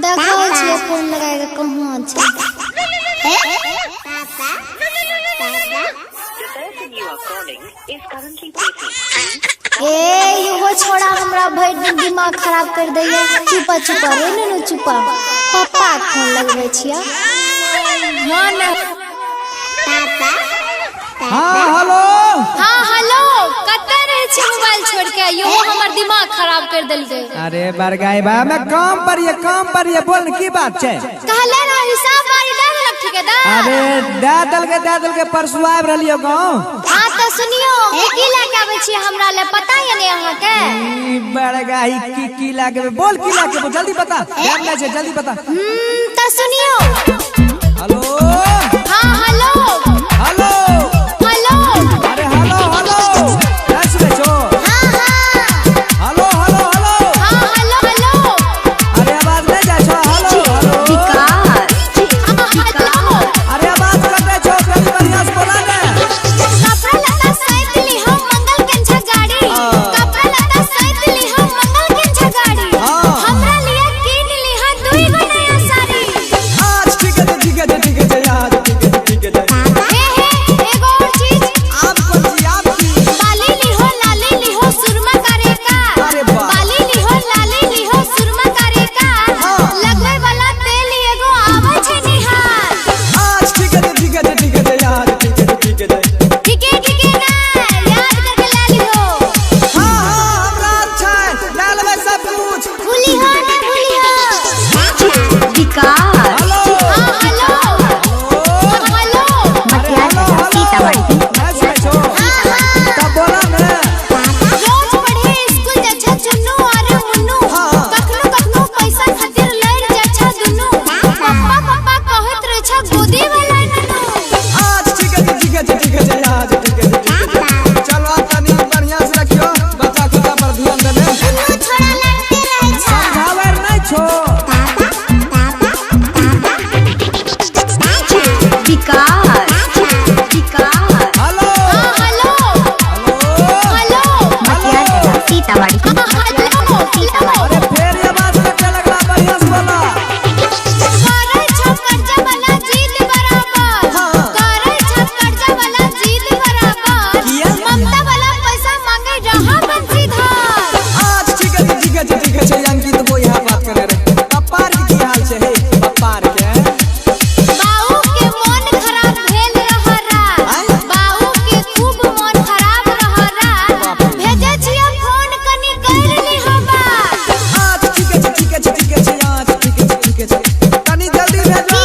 देखो छिए फोन लगाए के कहां छै। ए यो छोड़ा हमरा भर दिन दिमाग खराब कर दैए। चुपा चुपा रे ननु चुपा। पापा फोन लगबै छिया। हां ना हां हेलो। हां हेलो कते रहे छी मोबाइल छोड़ के। यो हमर दिमाग खराब कर देलकै। अरे बरगाई बा मैं काम पर ये बोल की बात छै। कहले ना हिसाब बारी दे देलक ठेकेदार। अरे दे दल के परसुआ आब रहलियो गांव। हां त सुनियो की लेके आबै छी हमरा ले पता है ने अहाँ के। ई बरगाई की लागे बोल की लागे जल्दी बता। टाइम नै छै जल्दी बता। त सुनियो। हेलो। हां हेलो। हेलो। हेलो। अरे हेलो कैसे बेचो। हां हेलो। हां हेलो। अरे आवाज नहीं जा छो। हेलो विकास। हेलो। अरे आवाज कटे छो कभी बढ़िया से बोला ने। कपड़ा लता सहित ली हम मंगल कंछा गाड़ी। कपड़ा लता सहित ली हम मंगल कंछा गाड़ी। हमरा लिए कीन ली हां दुई गो नया साड़ी। आज ठीक है यार ठीक है। हे एगो और चीज। आप कौन सी आपकी। बाली ली हो सुरमा करे का। अरे वाह। बाली ली हो सुरमा करे का। लगवे वाला तेल एगो आवे छै निहार। आज ठीक है यार ठीक है। ठीक है ना याद करके ला लियो। हां हमरा अच्छा है डाल में सब कुछ। भूली हो ना भूली हो। विकास। हेलो। हां हेलो। हेलो। अरे हेलो सीतामढ़ी कैसे बेचो। तब बोला ने। रोज पढ़े स्कूल जाछा चुन्नू और मुन्नू। कखनो पैसा खातिर लड़ जाछा दुन्नू। पापा कहत रहे छ गोदी वाला नन्नू। आज ठीक है यार ठीक है। चलो तनी बढ़िया से रखियो बच्चा खुदा पर ध्यान देने। दुन्नू छोड़ा लड़ते रहे छ। समझावर नहीं छो। Vikas. Hello. Hello. Hello. Hello Sitamarhi. अरे फिर ये बात रखे लगला बढ़िया से बोला। करे छ कर्जा वाला जीत बराबर। करे छ कर्जा वाला जीत बराबर। किया? ममता वाला पैसा मांगे रहा बंसीधर। आज ठीक है अंकित वो यहाँ बात करे रे। पप्पार की हाल छै हे पप्पार के। बाऊ के मन खराब भेल रहरा। बाऊ के खूब मन खराब रहरा। भेजे छिए फोन कनी कर ली हवा। आज ठीक है यार ठीक है। तनी जल्दी भेजो।